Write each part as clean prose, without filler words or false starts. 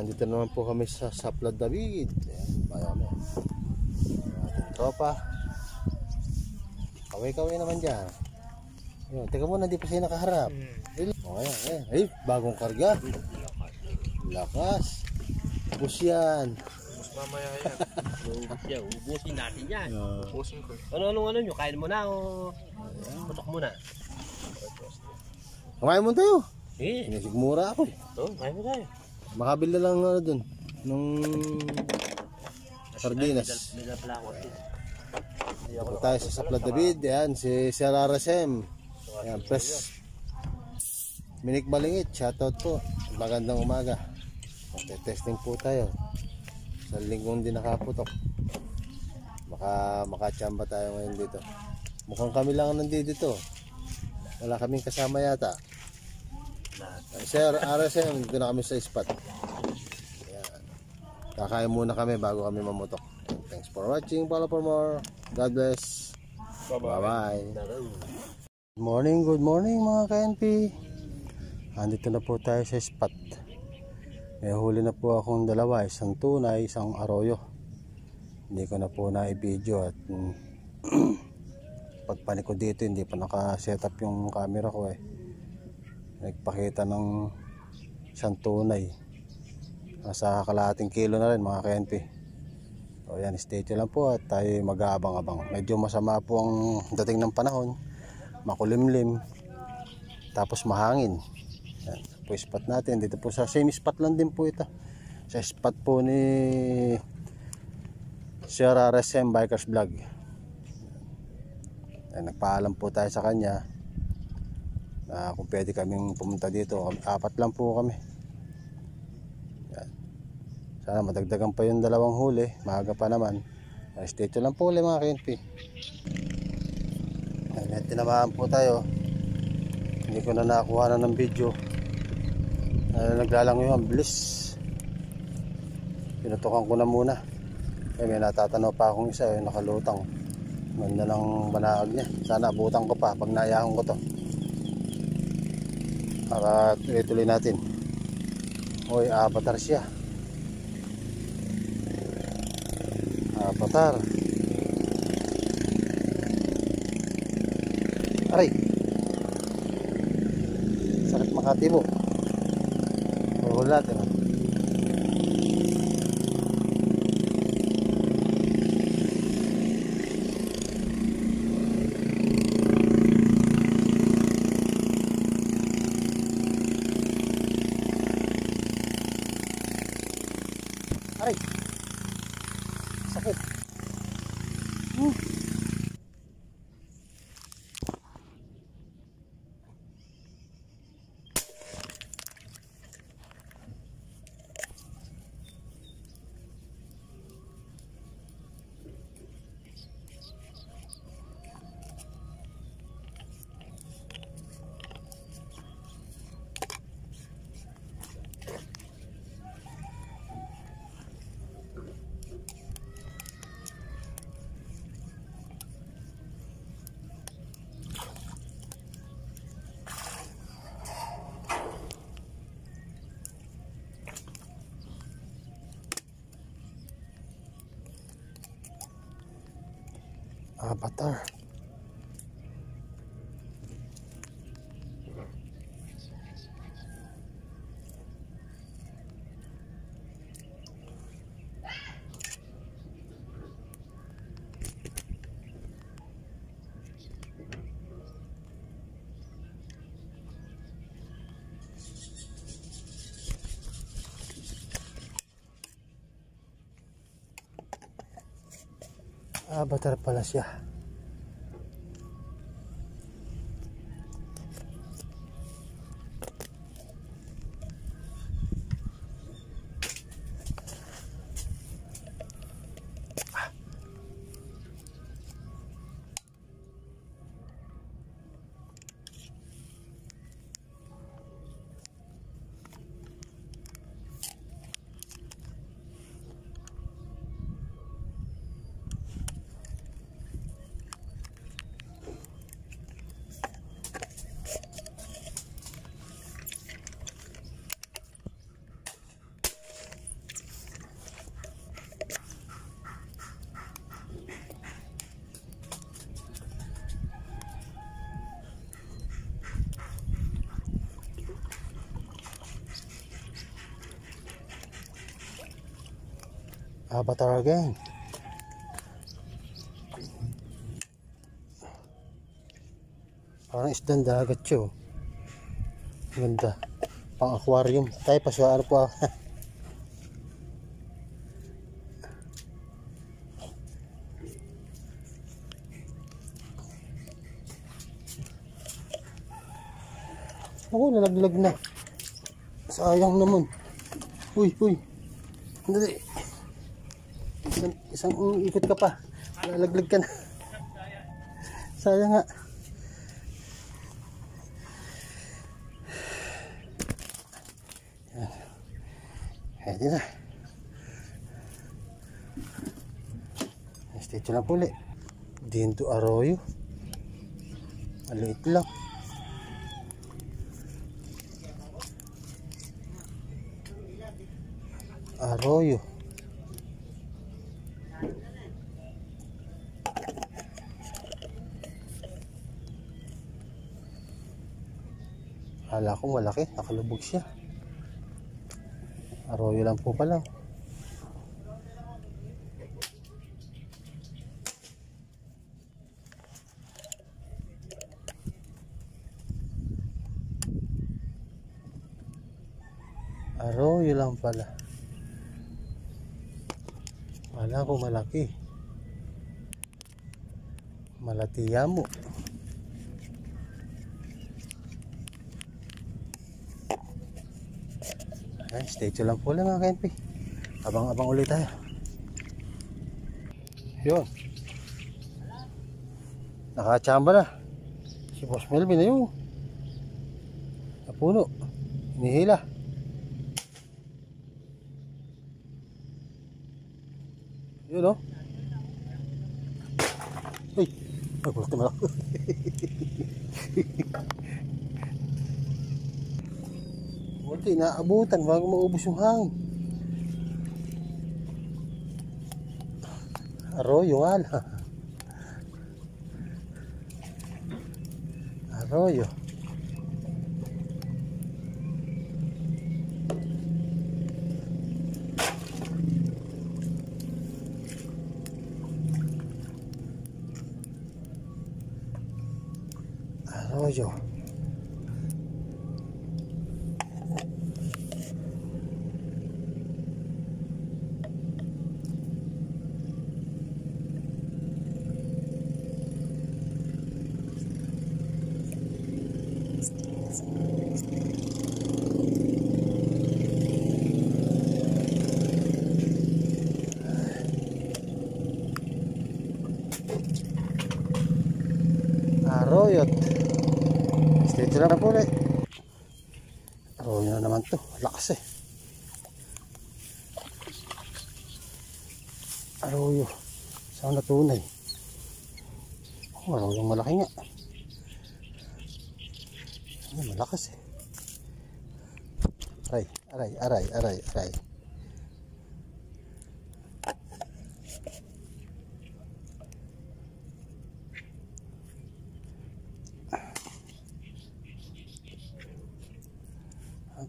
Andito naman po kami sa Saplad David. Ayan, marami. Ating tropa. Kaway-kaway naman dyan. Ayun, teka muna, di pa siya nakaharap. O, ayan. Ay, bagong karga. Lakas. Ubus yan. Ubus mamaya yan. Ubus yan. Ubusin natin yan. Ubusin ko. Ano nyo? Kain mo na o putok mo na? Kumain mo tayo. Sinisigmura ako eh. Kain mo tayo. Makabili lang dun. Nung sardinas. Ako tayo sa Saplad David. Ayan, si Sir RSM. Ayan, press. Minik Balingit. Shoutout po. Magandang umaga. Testing po tayo. Sa linggong din nakaputok. Baka makachamba tayo ngayon dito. Mukhang kami lang nandito dito. Wala kaming kasama yata. Sir RSM, dito na kami sa spot. Ayan. Kakain muna kami bago kami mamutok. Thanks for watching. Follow for more. God bless. Bye-bye. Good morning mga ka-NP. Andito na po tayo sa spot. May huli na po akong dalawa. Isang tunay, isang arroyo. Hindi ko na po na-i-video at pagpanik ko dito hindi pa naka-setup yung camera ko eh. Nagpakita ng isang tunay. Nasa kalahating kilo na rin mga ka-NP. So yan, stay tuned lang po at tayo mag-aabang-abang. Medyo masama po ang dating ng panahon. Makulimlim. Tapos mahangin. Yan po spot natin. Dito po sa same spot lang din po ito. Sa spot po ni Sir RSM Bikers Vlog. Yan, nagpaalam po tayo sa kanya na kung pwede kaming pumunta dito. 4 lang po kami. Yan. Sana madagdagan pa yung dalawang huli. Maaga pa naman. Stay tuned lang po ulit mga KNP. Yan, tinamaan po tayo. Hindi ko na nakuha na ng video. Naglalangoy yung bilis. Pinutukan ko na muna. May natatanaw pa akong isa. Nakalutang. Ganda ng banaag niya. Sana abutan ko pa pag naayahon ko to. Para tuloy natin. Hoy, avatar siya. Avatar. Aray. Sakit Makati mo. Huwag natin. Aray. Sakit. Avatar. Avatar pala siya. Avatar again. Parang isdang dagat siya. Ganda. Pang aquarium. Tayo pa siya. Ano po? Ako, nalaglag na. Sayang naman. Uy. Dali. Isang ikot ka pa. Nalaglag ka na. Sayang nga. Pwede na. Stay na po ulit. Dinto Arroyo. Maliit lang. Arroyo. Kala ko malaki, nakalubog siya. Arroyo lang po pala. Arroyo lang pala. Wala ko malaki. Malatiya mo. Ayan, stay tuned lang po lang mga KNP. Abang-abang ulit tayo. Yun. Nakachamba na. Si Boss Melvin na yun. Napuno. Hinihila. Yun o. Ay, nagulot naman ako. Buti, naabutan bago maubos yung hangin. Arroyo nga lang. Arroyo. Arroyo. Arroyo. Stay lang na po ulit. Arroyo na naman to. Lakas eh. Arroyo. Saan natunay? Oh, arroyo malaki nga. Ano, malakas eh. Aray.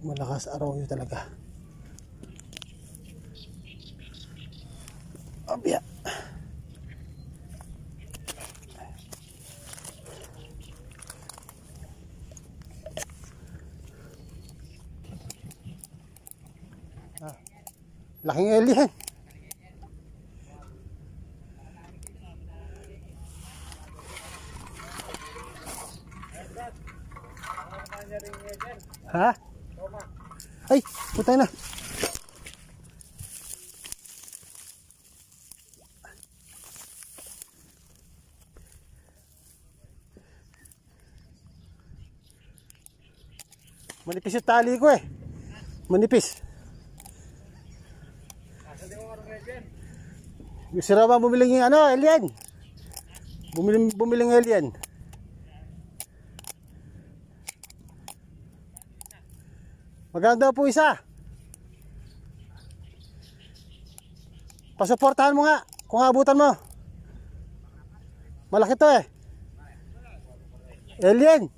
Malakas arroyo talaga. Abya. Laking alien. Ha? Ay, putay na. Manipis yung tali ko eh. Manipis. Gusto raw ba bumiling yung ano, alien? Bumiling alien. Maganda po isa. Pasuportahan mo nga kung abutan mo. Malaki to eh. Alien.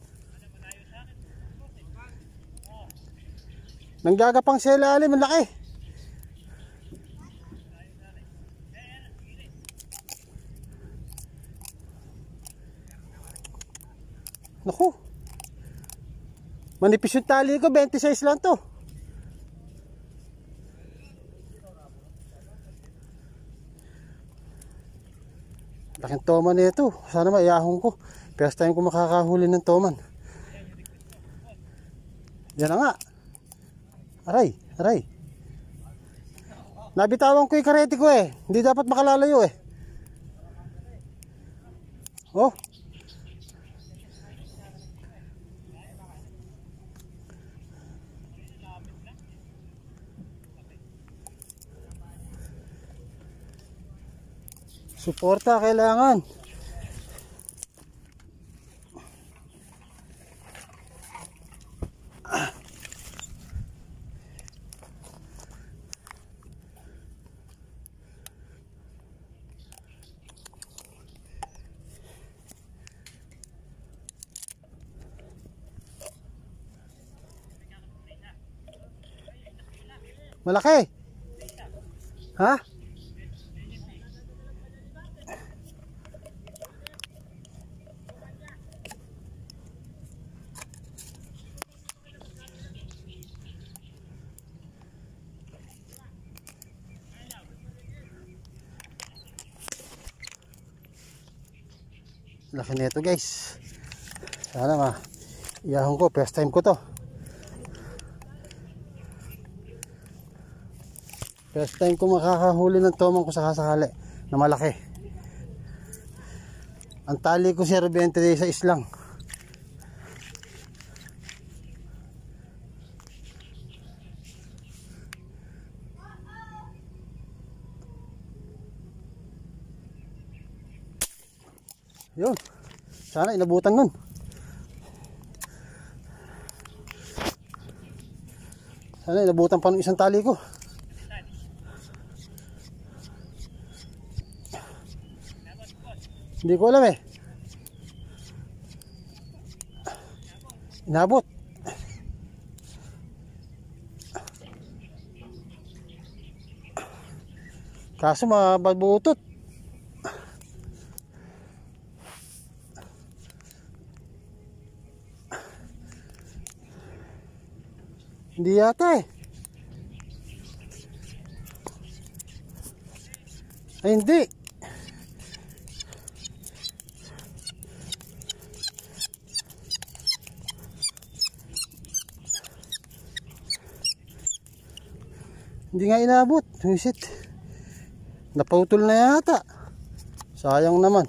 Nanggagapang sa ilalim, malaki. Naku. Manipis yung tali ko, 26 lang to. Laking toman na ito. Sana maiyahon ko. First time ko makakahuli ng toman. Yan na nga. Aray, aray. Nabitawan ko yung karete ko eh. Hindi dapat makalalayo eh. Oh. Suporta kailangan. Malaki. Ha? Laki nito guys. Sana iyahon ko. First time ko to. First time ko makakahuli ng tomang ko sakasakali na malaki. Ang tali ko 0.20 sa islang. Yun. Sana inabutan nun. Sana inabutan pa ng isang tali ko. Hindi ko alam eh. Inabot. Kaso mababutot. Hindi yata eh. Ay hindi. Hindi nga inabot. Wisit. Naputol na yata. Sayang naman.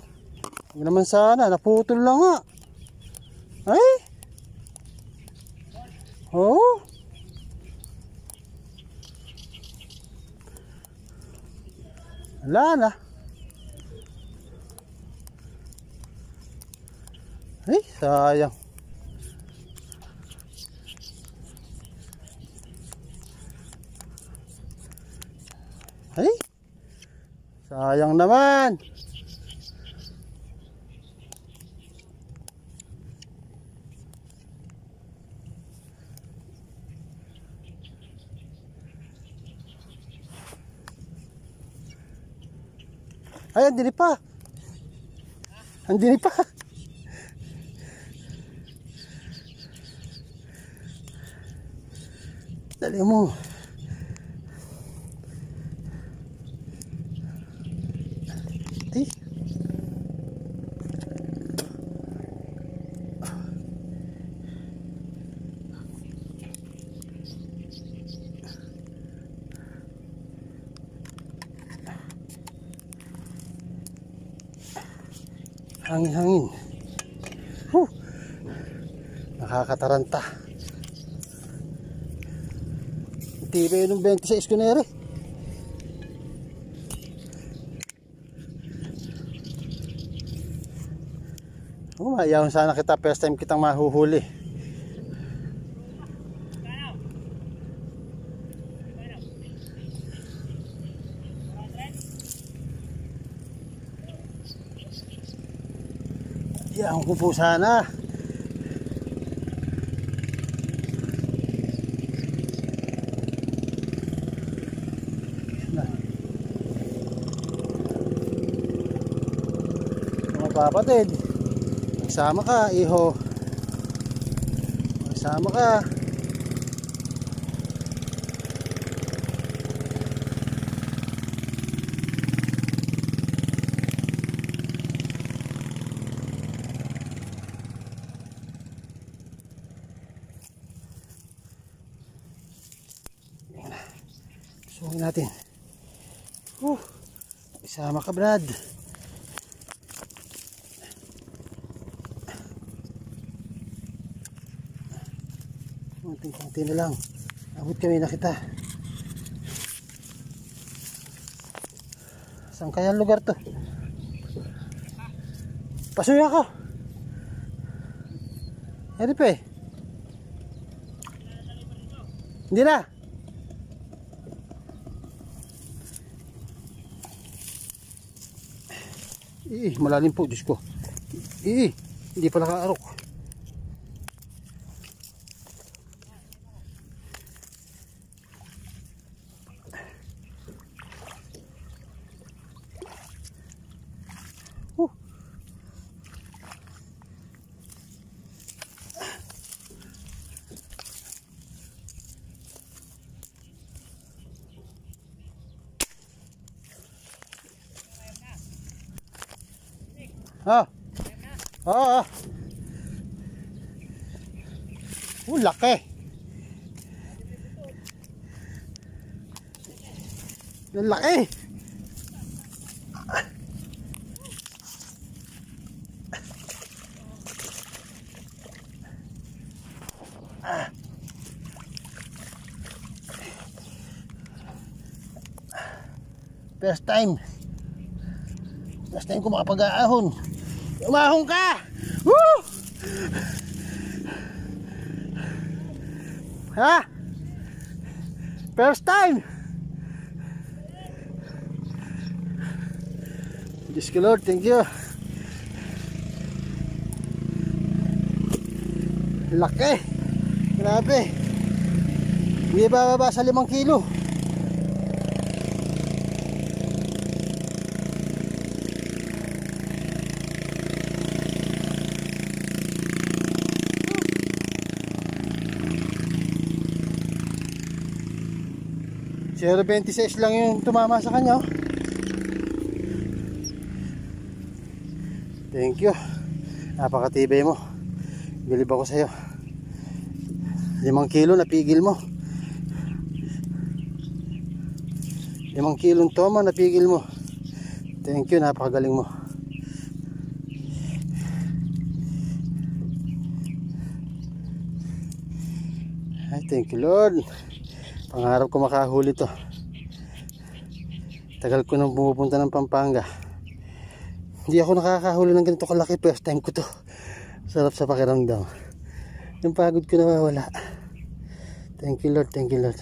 Huwag naman sana. Naputol lang nga. Ay. Oh. Wala na. Ay, sayang. Ay, sayang naman. Ay, andini pa. Andini pa. Dali mo. Ay. Hangin-hangin. Nakakataranta. Tibay ng 26 ko na rin. Mayayaw sana kita. First time kitang mahuhuli. Yan ko po sana. Mga kapatid, nagsama ka, iho. Sama ka. Sungin natin. Isama ka, Brad. Konting-konti na lang. Abot kami na kita. Saan kaya ang lugar to? Pasuyo ako. Hindi pa eh. Hindi na. Malalim po, Diyos ko. Hindi pala kaarok. Laki. Ang laki. First time ko makapag-aahon. Umahon ka! Woo! Ha? First time! Diyos ko Lord, thank you. Laki! Grabe! Hindi bababa sa 5 kilo. Zero 26 lang yung tumama sa kanya. Thank you. Napakatibay mo. Bilib ako sa'yo. 5 kilo napigil mo. 5 kilong toma napigil mo. Thank you, napakagaling mo. Ay, thank you Lord. Pangarap ko makahuli to. Tagal ko nang pumupunta ng Pampanga. Hindi ako nakakahuli ng ganito kalaki. First time ko to. Sarap sa pakiramdam. Yung pagod ko nawawala. Thank you Lord, thank you Lord.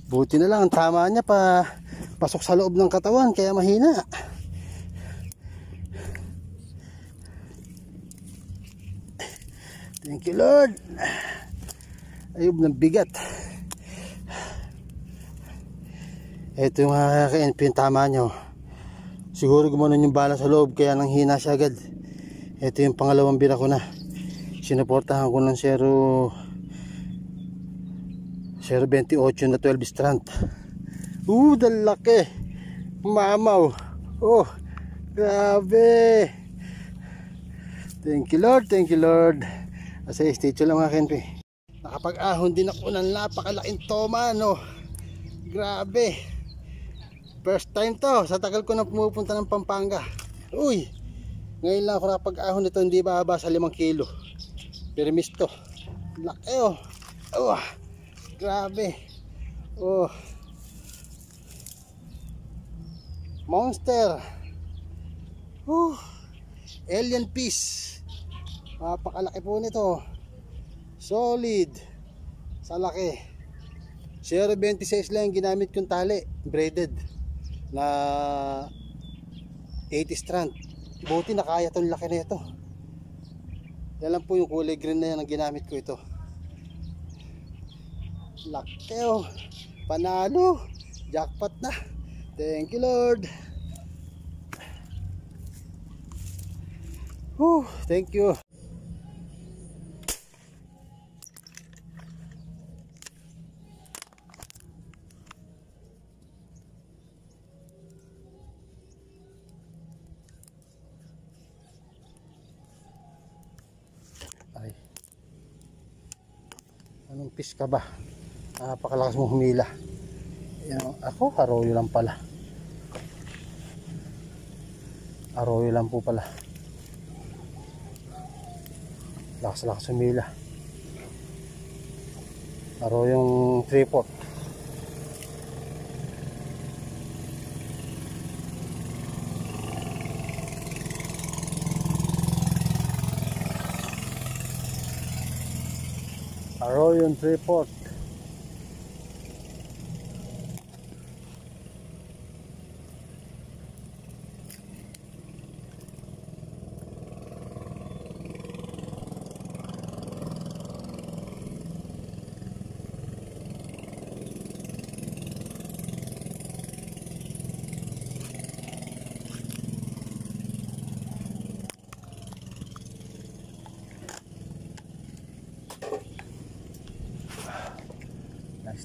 Buti na lang ang tama niya pa pasok sa loob ng katawan kaya mahina. Thank you Lord. Ayub ng bigat. Ito yung mga ka-NP yung tama nyo. Siguro gumanon yung bala sa loob kaya nang hina siya agad. Ito yung pangalawang bira ko na. Sinuportahan ko ng 0.28 na 12 strand. Dalaki. Mamaw. Grabe. Thank you Lord, thank you Lord. Kasi stay tuned lang mga Kenpe. Nakapag-ahon din ako ng napakalaking toma, no? Grabe. First time to. Sa tagal ko na pumupunta ng Pampanga. Ngayon lang ako nakapag-ahon nito. Hindi bababa sa 5 kilo. Pero miss to. Laki grabe. Monster. Alien piece. Napakalaki po nito. Solid. Sa laki. 0.26 lang yung ginamit kong tali. Braided. Na 80 strand. Buti na kaya itong laki na ito. Yan lang po yung kulay green na yan ang ginamit ko ito. Laki Panalo. Jackpot na. Thank you, Lord. Whew, thank you. Ay. Anong fish ka ba? Napakalakas mong humila. Yan, ako, arroyo lang pala. Arroyo lang po pala. Lakas-lakas humila. Arroyong 3/4. Arroyo 3/4.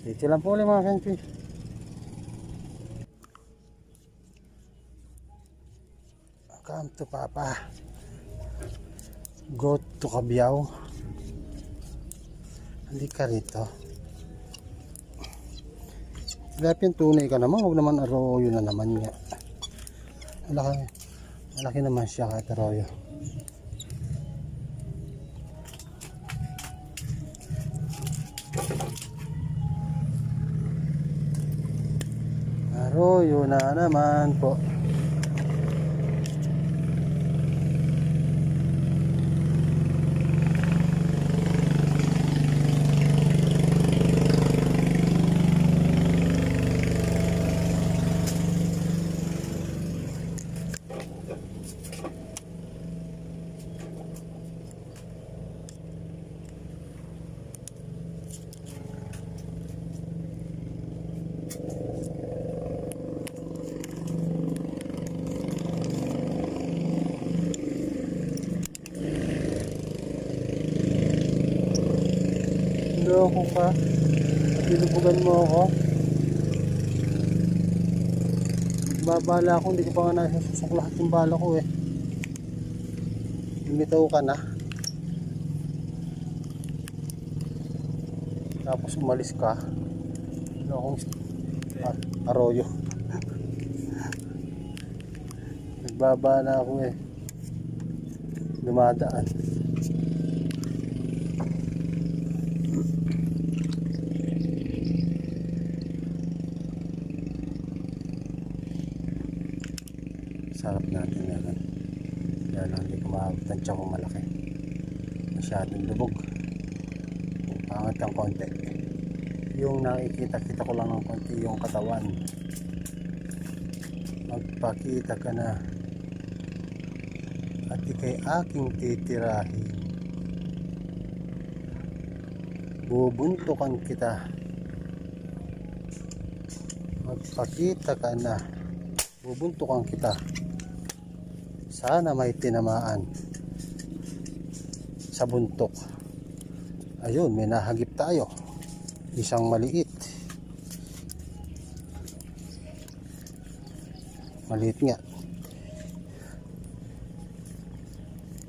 Dito lang po ulit mga kanti. Come to Papa. Go to Cabiao. Hindi ka rito. Dapat yung tunay ka naman. Huwag naman arroyo na naman nga. Malaki naman siya kahit arroyo. Arroyo na naman po. Ako ka, pinubugan mo ako. Babala ako, hindi ko pa nga nasususok lahat yung bala ko eh. Lumitaw ka na. Tapos umalis ka. Ano akong arroyo. Nagbabala ako eh. Dumadaan. Sarap natin yan. Kaya lang hindi ko makakatansya kung malaki. Masyadong lubog. Pangat ang konti. Yung nakikita-kita ko lang ng konti yung katawan. Magpakita ka na. At ikay aking titirahin. Bubuntukan kita. Magpakita ka na. Bubuntukan kita. Sana may tinamaan sa buntok. Ayun, may nahagip tayo. Isang maliit. Maliit nga.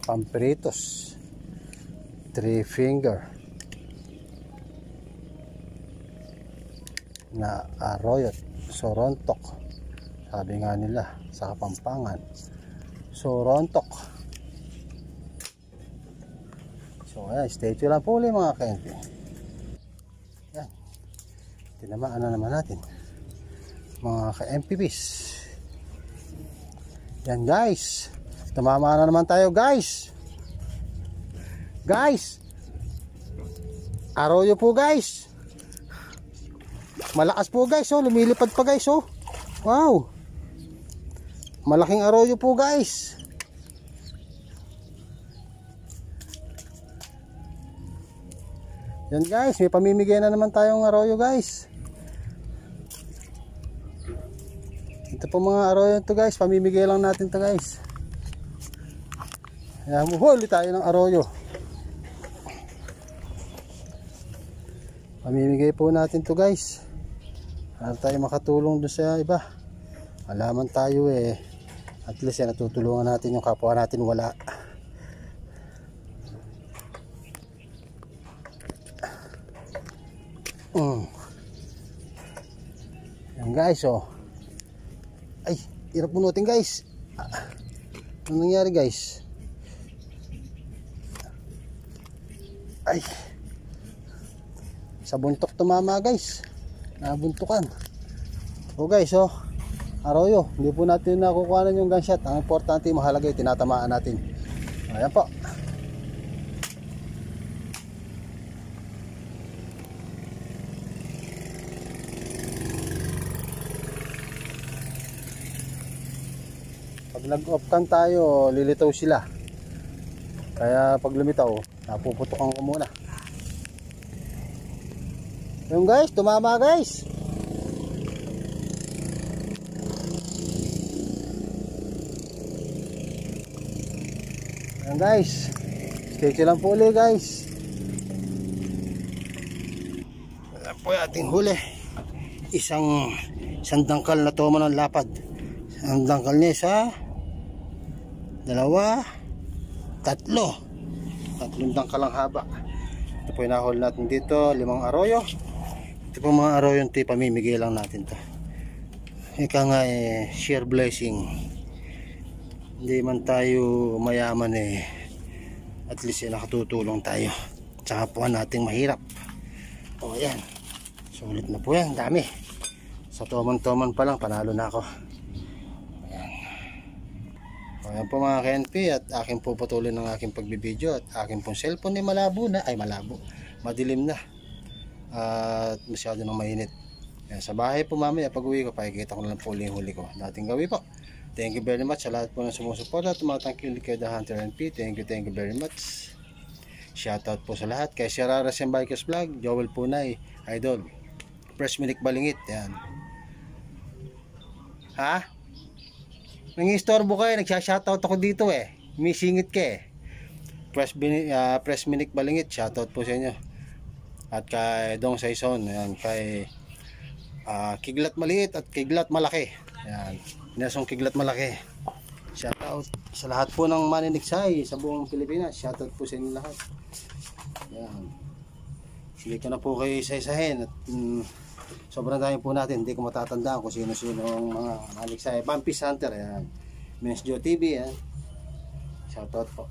Pamperitos. 3 finger. Na arroyot. Sorontok. Sabi nga nila sa Kapampangan. Sorontok. So ayan, stay tuned lang po ulit mga kente. Yan. Tinamaan na naman natin mga ka-MPPs. Yan guys. Tumama na naman tayo guys. Guys. Arroyo po guys. Malakas po guys oh. Lumilipad pa guys oh. Wow. Malaking arroyo po guys. Yan guys, may pamimigay na naman tayong arroyo guys. po mga arroyo to guys, pamimigay lang natin to guys. Ayan, huli tayo ng arroyo. Pamimigay po natin to guys. Para tayo makatulong dun sa iba. Alaman tayo eh. At least natutulungan natin yung kapwa natin wala. Yan guys oh. Ay, hirap punutin guys. Ano nangyari guys? Ay, sa buntok tumama guys. Nabuntukan. O guys oh, arroyo. Hindi po natin nakukuhanan yung gunshot. Ang importante, mahalaga yung tinatamaan natin. Ayan po. Pag nag-off cam tayo, lilitaw sila. Kaya pag lumitaw, napuputokan ko muna. Yung guys, tumama guys. Ayan guys, stay lang po ulit guys. Ayan po yung ating huli. Isang dangkal na toma ng lapad. Ang dangkal niya isa, dalawa, tatlong dangkal ang haba. Ito po yung nahuli natin dito, 5 arroyo. Ito po mga arroyo yung pamimigay lang natin to. Ika nga eh, share blessing. Hindi man tayo mayaman eh, at least eh, nakatutulong tayo sa kapwa nating mahirap. O yan, sulit na po yan, dami. Sa toman pa lang panalo na ako. Ayan. O yan po mga KNP, at aking po patuloy ng aking pagbibideo. At aking pong cellphone ay madilim na at masyado nang mainit. Yan, sa bahay po mamaya pag uwi ko, pakikita ko na lang po yung huli ko dating gawi po. Thank you very much sa lahat po ng sumusuporta. Tumatangkilik kay The Hunter NP. Thank you very much. Shoutout po sa lahat kay Sir Arasem Bikers Vlog, Joel Punay, Idol, Press Minik Balingit. Yan. Ha? Nangistorbo kayo, nagsha-shoutout ako dito eh. Misingit ka eh. Press Minik Balingit, shoutout po sa inyo. At kay Dong Saison, yan, kay Kiglat Maliit at Kiglat Malaki. Yan, Nesong Kiglat Malaki. Shoutout sa lahat po ng maniniksay sa buong Pilipinas. Shoutout po sa inyo lahat. Yan. Hindi ko na po kayo isa-isahin at sobrang dami po natin. Hindi ko matatandaan kung sino-sino ang mga maniniksay. Pampis Hunter, yan. Men's Joe TV, yan. Shoutout po.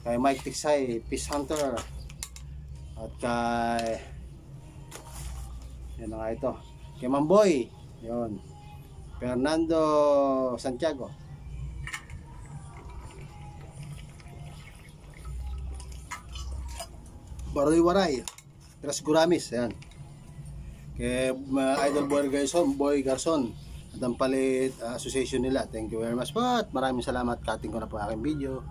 Kay Mike Tiksay, Peace Hunter. At kay yan na nga ito, kay Mamboy, yun, Fernando Santiago, Baroy Waray, Tras Guramis, yan, kay Idol Boy Garson at ang palit association nila. Thank you very much po at maraming salamat. Cutting ko na po aking video.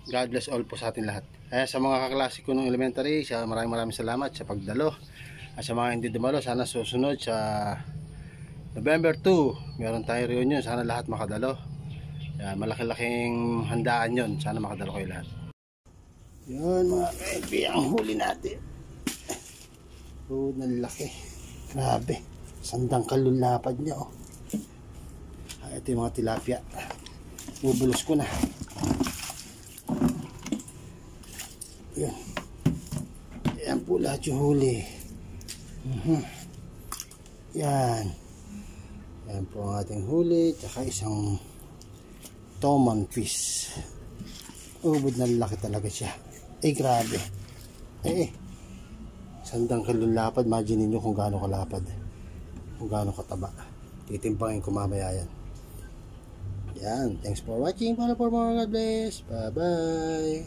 God bless all po sa atin lahat. Sa mga kaklase ko ng elementary, maraming salamat sa pagdalo. At sa mga hindi dumalo, sana susunod sa November 2 meron tayong reunion. Sana lahat makadalo. Malaki-laking handaan yon. Sana makadalo kayo lahat. Yun mga kaibi, ang huli natin. Ng laki. Grabe, sandang kalulapad niya oh. Ito yung mga tilapia. Bubulos ko na. Yan. Yan po lahat yung huli. Yan. Yan po ang ating huli. Tsaka isang toman fish. Ubod na laki talaga siya. Grabe. Sandang kalulapad. Imagine niyo kung gaano kalapad. Kung gaano kataba. Titimpangin ko mamaya yan. Yan. Thanks for watching. Follow for more. God bless. Bye bye.